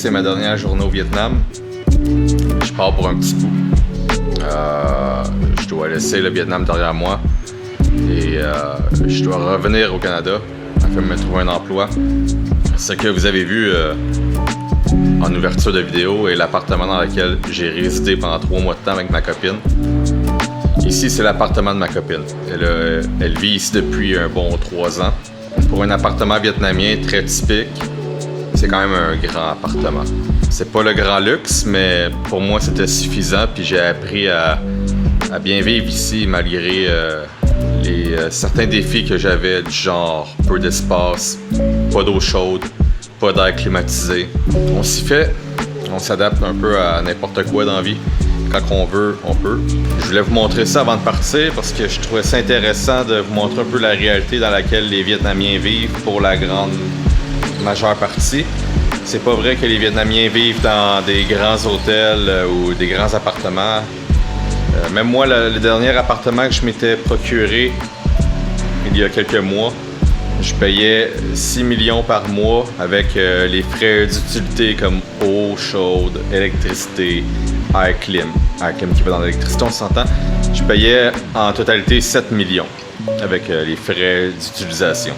c'est ma dernière journée au Vietnam. Je pars pour un petit bout. Je dois laisser le Vietnam derrière moi et je dois revenir au Canada afin de me trouver un emploi. Ce que vous avez vu en ouverture de vidéo est l'appartement dans lequel j'ai résidé pendant 3 mois de temps avec ma copine. Ici, c'est l'appartement de ma copine. Elle vit ici depuis un bon 3 ans. Pour un appartement vietnamien très typique, c'est quand même un grand appartement. C'est pas le grand luxe, mais pour moi, c'était suffisant. Puis j'ai appris à bien vivre ici malgré certains défis que j'avais, du genre peu d'espace, pas d'eau chaude, pas d'air climatisé. On s'y fait, on s'adapte un peu à n'importe quoi dans la vie. Quand on veut, on peut. Je voulais vous montrer ça avant de partir parce que je trouvais ça intéressant de vous montrer un peu la réalité dans laquelle les Vietnamiens vivent pour la grande majeure partie. C'est pas vrai que les Vietnamiens vivent dans des grands hôtels ou des grands appartements. Même moi, le dernier appartement que je m'étais procuré il y a quelques mois, je payais 6 millions par mois avec les frais d'utilité comme eau chaude, électricité, air clim qui va dans l'électricité, on s'entend. Je payais en totalité 7 millions avec les frais d'utilisation.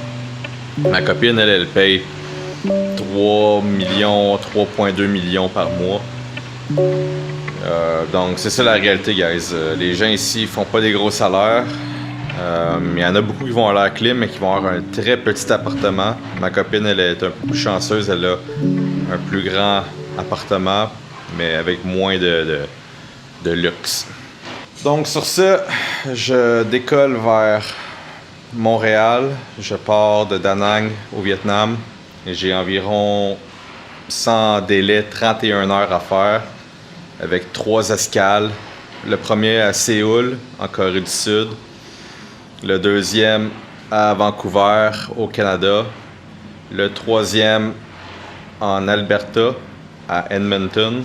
Ma copine, elle paye 3 millions, 3,2 millions par mois. Donc c'est ça la réalité, guys. Les gens ici font pas des gros salaires. Mais il y en a beaucoup qui vont avoir la clim, mais qui vont avoir un très petit appartement. Ma copine, elle est un peu plus chanceuse. Elle a un plus grand appartement, mais avec moins de luxe. Donc sur ce, je décolle vers Montréal. Je pars de Da Nang au Vietnam. Et j'ai environ, sans délai, 31 heures à faire, avec 3 escales. Le premier à Séoul, en Corée du Sud. Le deuxième à Vancouver, au Canada. Le troisième en Alberta, à Edmonton.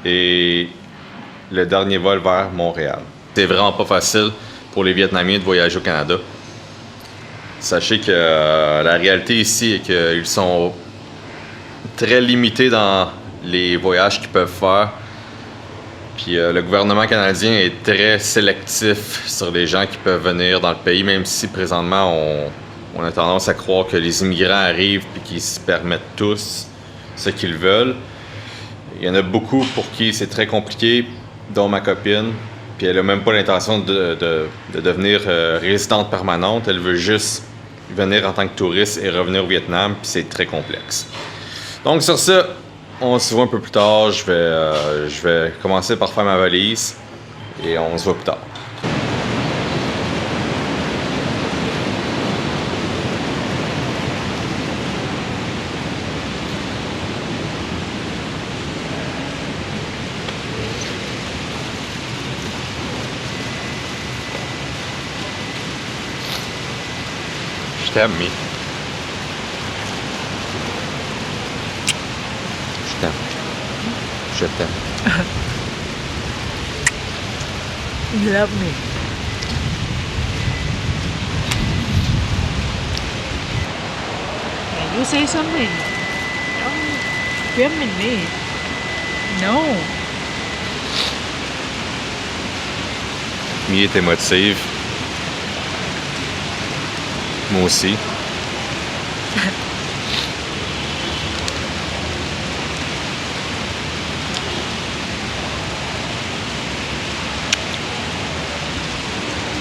Et le dernier vol vers Montréal. C'est vraiment pas facile pour les Vietnamiens de voyager au Canada. Sachez que la réalité ici est qu'ils sont très limités dans les voyages qu'ils peuvent faire. Puis le gouvernement canadien est très sélectif sur les gens qui peuvent venir dans le pays, même si présentement on a tendance à croire que les immigrants arrivent et qu'ils se permettent tous ce qu'ils veulent. Il y en a beaucoup pour qui c'est très compliqué, dont ma copine. Puis elle n'a même pas l'intention de devenir résidente permanente. Elle veut juste venir en tant que touriste et revenir au Vietnam, puis c'est très complexe. Donc sur ce, on se voit un peu plus tard. Je vais commencer par faire ma valise et on se voit plus tard. Je t'aime, Mi. Je t'aime. Je t'aime. You love me. Can you say something? Don't film me. No. Mi est émotive. Moi aussi.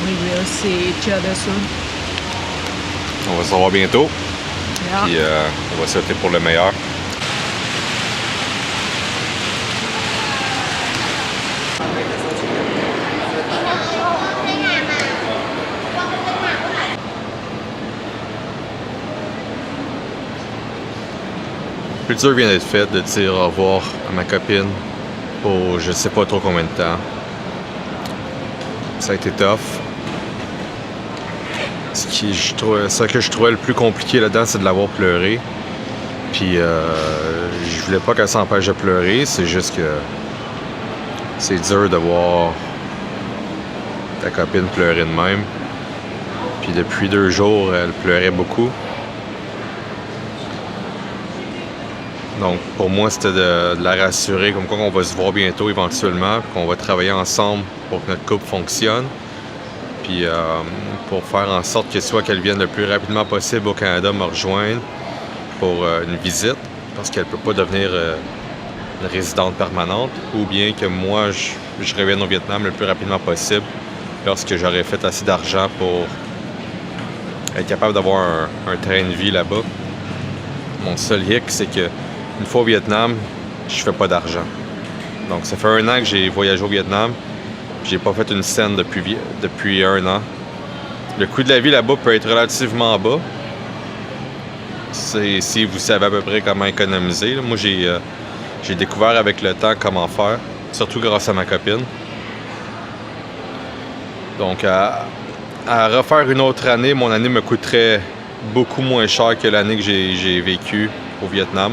We will see each other soon. On va se revoir bientôt. Yeah. Puis on va souhaiter pour le meilleur. Le plus dur vient d'être fait de dire au revoir à ma copine pour je sais pas trop combien de temps. Ça a été tough. Ce que je trouvais le plus compliqué là-dedans, c'est de l'avoir pleuré. Puis je voulais pas qu'elle s'empêche de pleurer, c'est juste que c'est dur de voir ta copine pleurer de même. Puis depuis 2 jours, elle pleurait beaucoup. Donc pour moi, c'était de la rassurer comme quoi on va se voir bientôt éventuellement, qu'on va travailler ensemble pour que notre couple fonctionne. Puis pour faire en sorte que soit qu'elle vienne le plus rapidement possible au Canada me rejoindre pour une visite, parce qu'elle ne peut pas devenir une résidente permanente, ou bien que moi, je revienne au Vietnam le plus rapidement possible lorsque j'aurai fait assez d'argent pour être capable d'avoir un train de vie là-bas. Mon seul hic, c'est que une fois au Vietnam, je fais pas d'argent. Donc ça fait 1 an que j'ai voyagé au Vietnam. J'ai pas fait une scène depuis 1 an. Le coût de la vie là-bas peut être relativement bas. Si vous savez à peu près comment économiser. Moi, j'ai découvert avec le temps comment faire, surtout grâce à ma copine. Donc, à refaire une autre année, mon année me coûterait beaucoup moins cher que l'année que j'ai vécue au Vietnam.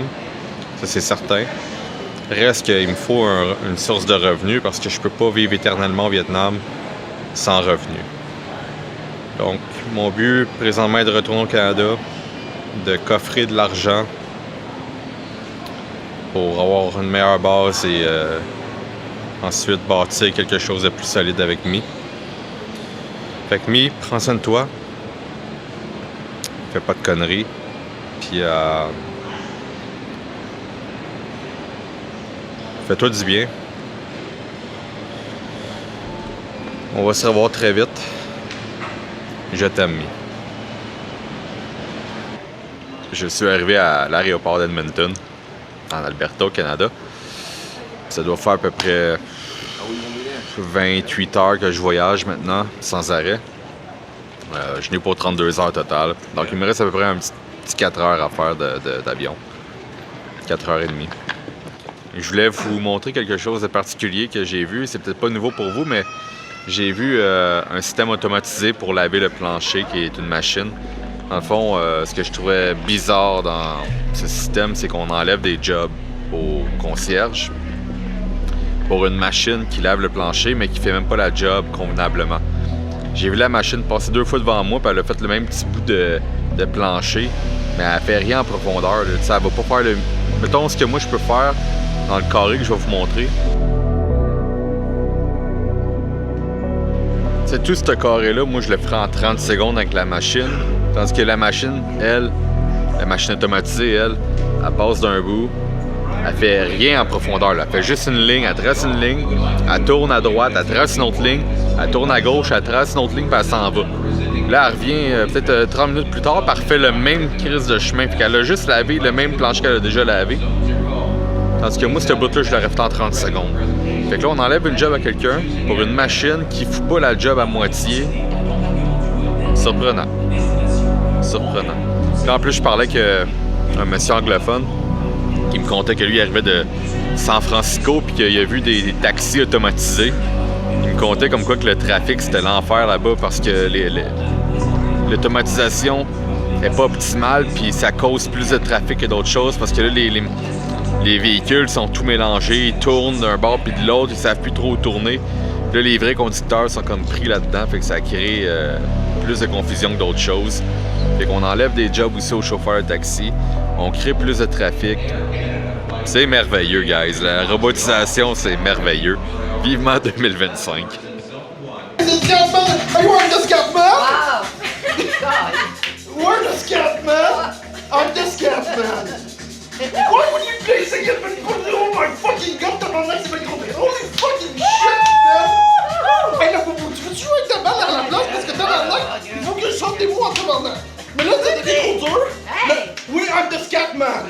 Ça, c'est certain. Reste qu'il me faut une source de revenus parce que je peux pas vivre éternellement au Vietnam sans revenus. Donc, mon but présentement est de retourner au Canada, de coffrer de l'argent pour avoir une meilleure base et ensuite bâtir quelque chose de plus solide avec Mi. Fait que Mi, prends soin de toi. Fais pas de conneries. Puis fais-toi du bien. On va se revoir très vite. Je t'aime, Mi. Je suis arrivé à l'aéroport d'Edmonton, en Alberta, au Canada. Ça doit faire à peu près 28 heures que je voyage maintenant, sans arrêt. Je n'ai pas 32 heures total. Donc il me reste à peu près un petit 4 heures à faire d'avion. 4 heures et demie. Je voulais vous montrer quelque chose de particulier que j'ai vu. C'est peut-être pas nouveau pour vous, mais j'ai vu un système automatisé pour laver le plancher qui est une machine. Dans le fond, ce que je trouvais bizarre dans ce système, c'est qu'on enlève des jobs au concierge pour une machine qui lave le plancher, mais qui fait même pas la job convenablement. J'ai vu la machine passer 2 fois devant moi, puis elle a fait le même petit bout de plancher, mais elle fait rien en profondeur. Là. Ça va pas faire le... Mettons ce que moi je peux faire dans le carré que je vais vous montrer. C'est tout ce carré-là, moi je le ferai en 30 secondes avec la machine. Tandis que la machine, la machine automatisée, elle passe d'un bout, elle fait rien en profondeur. Là. Elle fait juste une ligne, elle trace une ligne, elle tourne à droite, elle trace une autre ligne, elle tourne à gauche, elle trace une autre ligne, puis elle s'en va. Là, elle revient peut-être 30 minutes plus tard, puis elle refait le même crise de chemin. Puis qu'elle a juste lavé le même plancher qu'elle a déjà lavé. Tandis que moi, ce bout-là, je l'aurais fait en 30 secondes. Fait que là, on enlève une job à quelqu'un pour une machine qui fout pas la job à moitié. Surprenant. Surprenant. Puis en plus, je parlais avec un monsieur anglophone qui me contait que lui, il arrivait de San Francisco puis qu'il a vu des taxis automatisés. Il me contait comme quoi que le trafic, c'était l'enfer là-bas parce que l'automatisation n'est pas optimale puis ça cause plus de trafic que d'autres choses parce que là, les véhicules sont tout mélangés, ils tournent d'un bord puis de l'autre, ils savent plus trop où tourner. Puis là, les vrais conducteurs sont comme pris là-dedans, fait que ça crée plus de confusion que d'autres choses. Fait qu'on enlève des jobs aussi aux chauffeurs de taxi, on crée plus de trafic. C'est merveilleux, guys. La robotisation, c'est merveilleux. Vivement 2025. Why would you play ça again and put it on my fucking gun tabarnak, c'est pas gros. Holy fucking shit, man! Hey, la boubou, tu veux-tu jouer avec ta balle à la place? Parce que tabarnak, il faut que je chante des mots en tabarnak. Mais là, c'est des trop dur. Hey! Oui, I'm the scat man.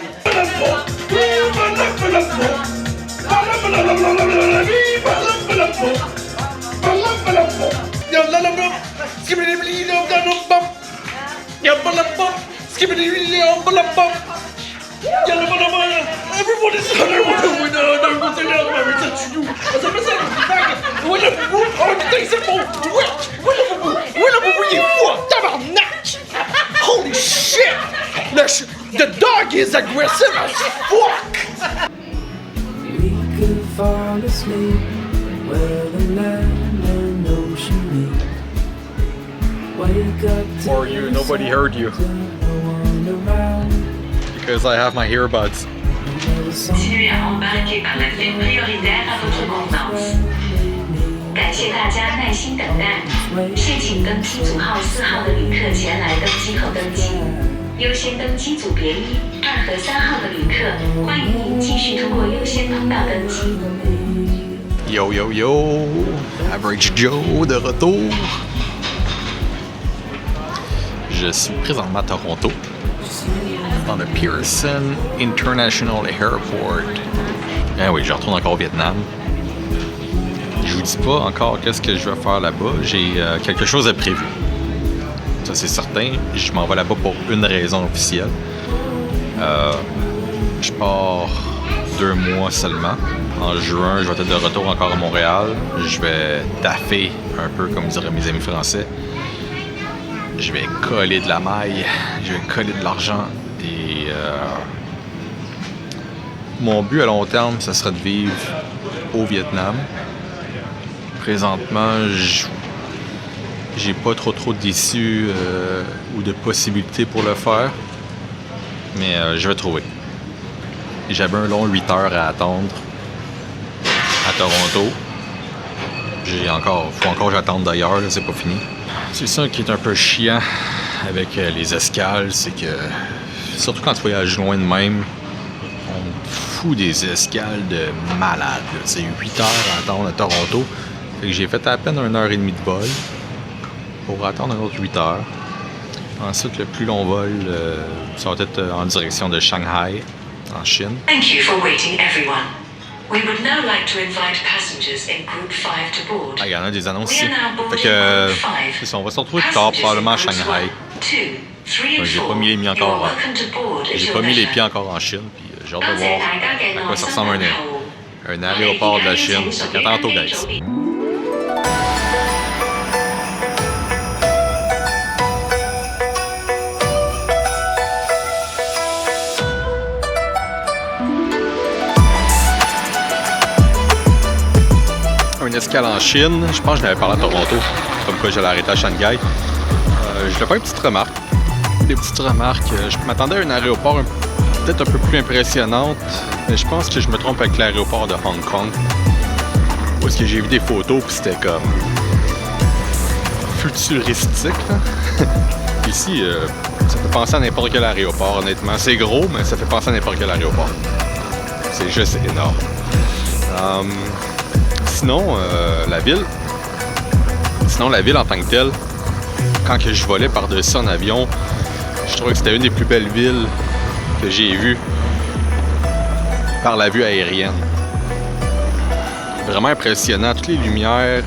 Everybody's holy shit! The dog is aggressive as fuck! We could fall asleep where the land and ocean meet. Wake up to For you, nobody heard you. no one around. Because I have my earbuds. Continuez à embarquer par la file prioritaire à votre convenance. 感谢大家耐心等待，现请登机组号4号的旅客前来登机口登记。优先登机组别1、2和3号的旅客，欢迎您继续通过优先通道登机。Yo yo yo, Average Joe de retour. Je suis présentement à Toronto, dans le Pearson International Airport. Ah oui, je retourne encore au Vietnam. Je vous dis pas encore qu'est-ce que je vais faire là-bas. J'ai quelque chose de prévu. Ça, c'est certain. Je m'en vais là-bas pour une raison officielle. Je pars 2 mois seulement. En juin, je vais être de retour encore à Montréal. Je vais taffer un peu, comme diraient mes amis français. Je vais coller de la maille. Je vais coller de l'argent. Et mon but à long terme, ça sera de vivre au Vietnam. Présentement, j'ai pas trop d'issues ou de possibilités pour le faire, mais je vais trouver. J'avais un long 8 heures à attendre à Toronto. Faut encore que j'attende d'ailleurs, là, c'est pas fini. C'est ça qui est un peu chiant avec les escales, c'est que, surtout quand tu voyages loin de même, on fout des escales de malade. C'est 8 heures à attendre à Toronto. Fait que j'ai fait à peine 1h30 de vol pour attendre un autre 8 heures. Ensuite, le plus long vol, ça va être en direction de Shanghai, en Chine. Thank you for waiting, everyone. We would now like to invite passengers in Group 5 to board. Ah, il y en a des annonces We ici. are now boarding Fait que, Group 5. c'est ça, on va se retrouver plus tard, probablement à Shanghai. J'ai pas mis les pieds encore. J'ai pas mis les pieds encore en Chine, puis j'ai hâte de voir à quoi ça ressemble un aéroport de la Chine. Fait qu'à tantôt, guys. Une escale en Chine, je pense que je n'avais parlé à Toronto, comme quoi j'allais arrêter à Shanghai. Je vais faire une petite remarque. Des petites remarques. Je m'attendais à un aéroport peut-être un peu plus impressionnante, mais je pense que je me trompe avec l'aéroport de Hong Kong. Où est-ce que j'ai vu des photos puis c'était comme futuristique. Là. Ici, ça fait penser à n'importe quel aéroport, honnêtement. C'est gros, mais ça fait penser à n'importe quel aéroport. C'est juste énorme. Sinon, la ville en tant que telle, quand que je volais par-dessus en avion, je trouvais que c'était une des plus belles villes que j'ai vues par la vue aérienne. Vraiment impressionnant, toutes les lumières.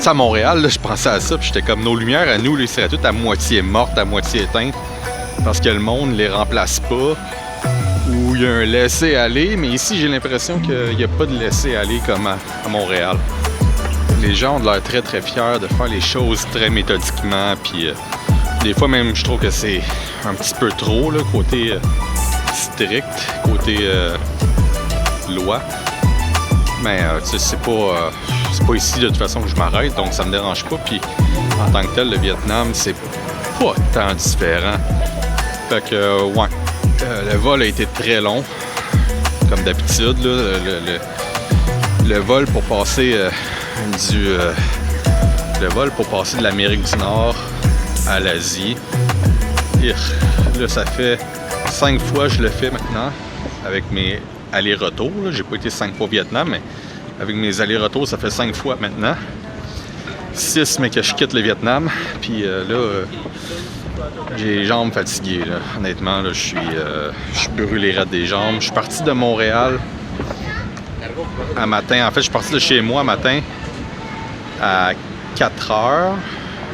À Montréal, là, je pensais à ça, puis j'étais comme, nos lumières à nous, là, ils seraient toutes à moitié mortes, à moitié éteintes, parce que le monde ne les remplace pas. Où il y a un laisser-aller, mais ici j'ai l'impression qu'il n'y a pas de laisser-aller comme à Montréal. Les gens ont l'air très très fiers de faire les choses très méthodiquement, puis des fois même je trouve que c'est un petit peu trop, là, côté strict, côté loi. Mais c'est pas ici de toute façon que je m'arrête, donc ça me dérange pas, puis en tant que tel, le Vietnam, c'est pas tant différent. Fait que, ouais. Le vol a été très long, comme d'habitude. Le vol pour passer de l'Amérique du Nord à l'Asie. Là, ça fait 5 fois que je le fais maintenant avec mes allers-retours. J'ai pas été 5 fois au Vietnam, mais avec mes allers-retours, ça fait 5 fois maintenant. 6, mais que je quitte le Vietnam. Puis là... j'ai les jambes fatiguées, là. Honnêtement, là, je suis brûlé raide des jambes. Je suis parti de Montréal à matin. En fait, je suis parti de chez moi matin à 4 heures.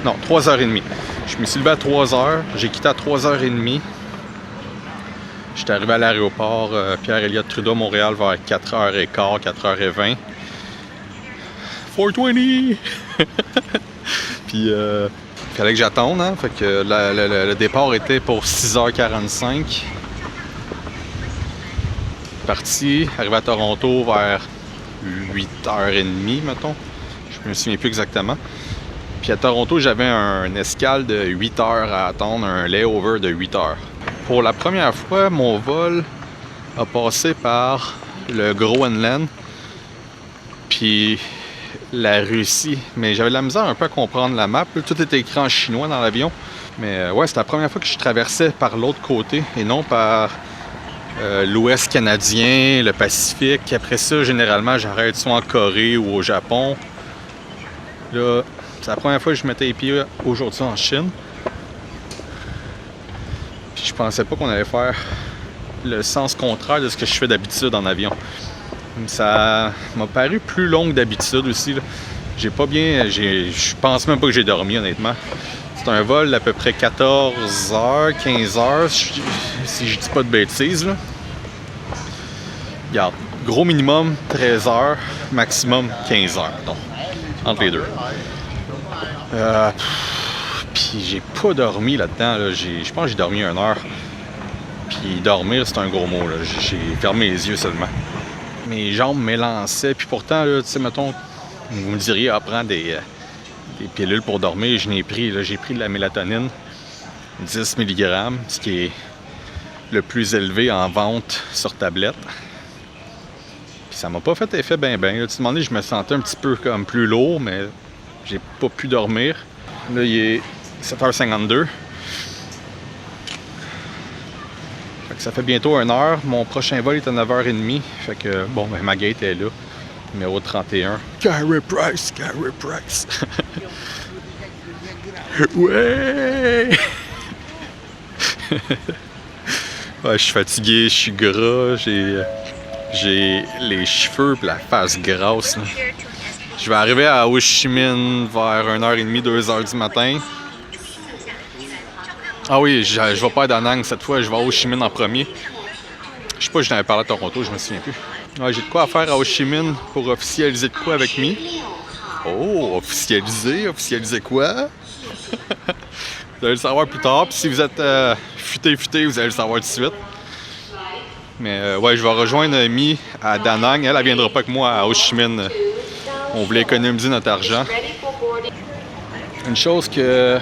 Non, 3h30. Je me suis levé à 3h. J'ai quitté à 3h30. J'étais arrivé à l'aéroport Pierre-Éliott Trudeau, Montréal, vers 4h15, 4h20. 420! Puis... il fallait que j'attende, hein? Fait que le départ était pour 6h45. Parti, arrivé à Toronto vers 8h30, mettons. Je me souviens plus exactement. Puis à Toronto, j'avais un escale de 8 heures à attendre, un layover de 8 heures. Pour la première fois, mon vol a passé par le Groenland, puis la Russie. Mais j'avais de la misère un peu à comprendre la map. Tout était écrit en chinois dans l'avion. Mais ouais, c'était la première fois que je traversais par l'autre côté et non par l'Ouest canadien, le Pacifique. Après ça, généralement, j'arrête soit en Corée ou au Japon. Là, c'est la première fois que je mettais les pieds aujourd'hui en Chine. Puis je pensais pas qu'on allait faire le sens contraire de ce que je fais d'habitude en avion. Ça m'a paru plus long que d'habitude aussi, là. Je pense même pas que j'ai dormi, honnêtement. C'est un vol d'à peu près 14 heures, 15 heures, si je dis pas de bêtises, là. Regarde, gros minimum 13 heures, maximum 15 heures, donc, entre les deux. Puis j'ai pas dormi là-dedans, là. Je pense que j'ai dormi 1 heure. Puis dormir, c'est un gros mot, là. J'ai fermé les yeux seulement. Mes jambes m'élançaient, puis pourtant, là, tu sais, mettons, vous me diriez, prendre des pilules pour dormir, je n'ai pris, là, j'ai pris de la mélatonine, 10 mg, ce qui est le plus élevé en vente sur tablette. Puis ça m'a pas fait effet ben. Là, tu demandais, je me sentais un petit peu comme plus lourd, mais j'ai pas pu dormir. Là, il est 7h52. Ça fait bientôt 1 heure. Mon prochain vol est à 9h30. Fait que, bon, ben, ma gate est là. Numéro 31. Gary Price. Ouais! Ouais, je suis fatigué, je suis gras, j'ai les cheveux et la face grasse, là. Je vais arriver à Ho Chi Minh vers 1h30, 2h du matin. Ah oui, je vais pas à Da Nang cette fois, je vais à Ho Chi Minh en premier. Je sais pas, je n'avais parlé à Toronto, je me souviens plus. Ouais, j'ai de quoi à faire à Ho Chi Minh pour officialiser de quoi avec Mi. Oh, officialiser quoi? Vous allez le savoir plus tard, puis si vous êtes futé, vous allez le savoir tout de suite. Mais ouais, je vais rejoindre Mi à Da Nang. Elle viendra pas avec moi à Ho Chi Minh. On voulait économiser notre argent. Une chose que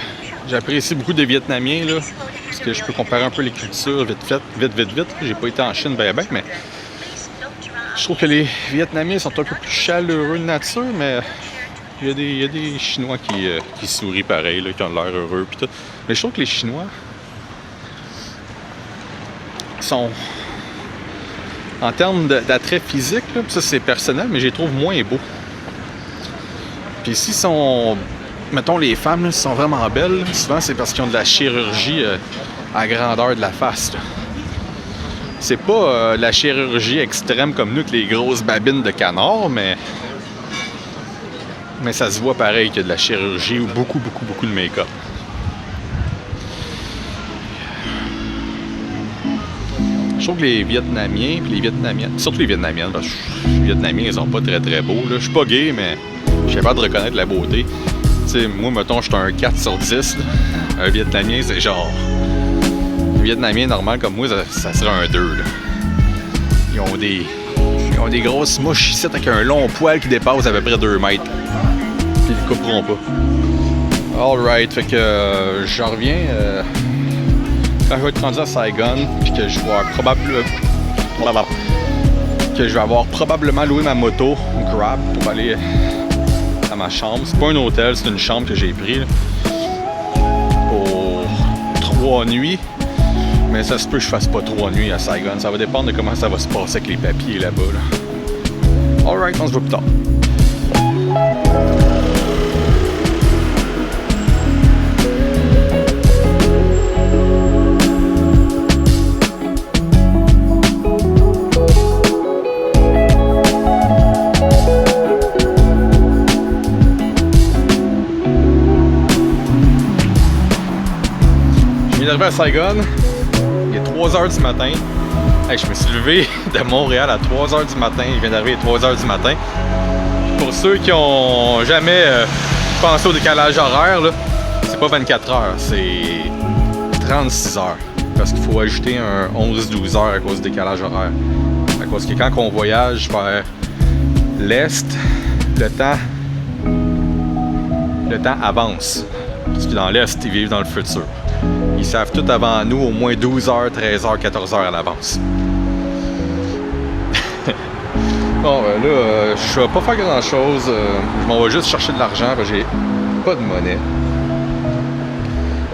j'apprécie beaucoup des Vietnamiens, là, parce que je peux comparer un peu les cultures vite. J'ai pas été en Chine ben, mais je trouve que les Vietnamiens sont un peu plus chaleureux de nature, mais il y a des Chinois qui sourient pareil, là, qui ont l'air heureux pis tout. Mais je trouve que les Chinois sont, en termes d'attrait physique, là, ça c'est personnel, mais je les trouve moins beaux. Puis s'ils sont, mettons les femmes, là, sont vraiment belles, là, souvent c'est parce qu'ils ont de la chirurgie à grandeur de la face, là. C'est pas de la chirurgie extrême comme nous, avec les grosses babines de canard, mais ça se voit pareil qu'il y a de la chirurgie ou beaucoup de make-up. Je trouve que les Vietnamiens, puis les Vietnamiennes, surtout les Vietnamiennes, parce que les Vietnamiens, ils sont pas très beaux, là. Je suis pas gay, mais je suis capable de reconnaître la beauté. Tu sais, moi, mettons, je suis un 4 sur 10, là. Un Vietnamien, c'est genre... Un Vietnamien normal comme moi, ça serait un 2, là. Ils ont des grosses mouches ici avec un long poil qui dépasse à peu près 2 mètres. Puis ils ne couperont pas. Alright, fait que j'en reviens quand je vais être rendu à Saigon, puis que je vais avoir probablement loué ma moto Grab pour aller à ma chambre. C'est pas un hôtel, c'est une chambre que j'ai pris là, pour 3 nuits. Mais ça se peut que je fasse pas 3 nuits à Saigon. Ça va dépendre de comment ça va se passer avec les papiers là-bas. Là. Alright, on se voit plus tard. Je viens d'arriver à Saigon. Il est 3h du matin. Hey, je me suis levé de Montréal à 3h du matin. Je viens d'arriver à 3h du matin. Pour ceux qui ont jamais pensé au décalage horaire, là, c'est pas 24 heures, c'est 36 heures. Parce qu'il faut ajouter un 11-12 heures à cause du décalage horaire. À cause que quand on voyage vers l'Est, le temps avance. Parce que dans l'Est, ils vivent dans le futur. Ils savent tout avant nous, au moins 12 heures, 13 heures, 14 heures à l'avance. Bon, là, je vais pas faire grand chose. Je m'en vais juste chercher de l'argent parce que j'ai pas de monnaie.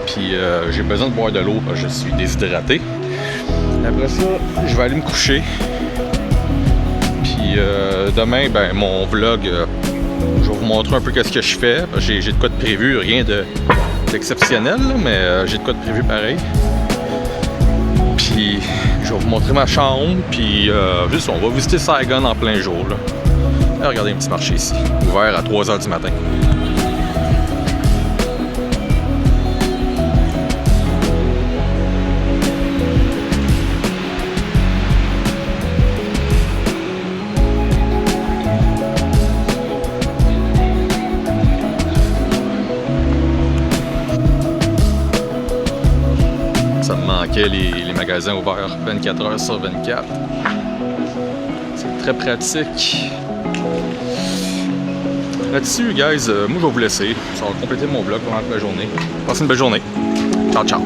Puis j'ai besoin de boire de l'eau parce que je suis déshydraté. Après ça, je vais aller me coucher. Puis demain, ben mon vlog, je vais vous montrer un peu qu'est-ce que je fais. J'ai de quoi de prévu, rien d'exceptionnel, mais j'ai de quoi de prévu pareil. Puis je vais vous montrer ma chambre, puis juste on va visiter Saigon en plein jour. Là. Et regardez un petit marché ici, ouvert à 3h du matin. Ça me manquait les magasins ouverts 24h sur 24. C'est très pratique. Là-dessus, guys, moi je vais vous laisser. Ça va compléter mon vlog pendant toute la journée. Passez une belle journée. Ciao, ciao.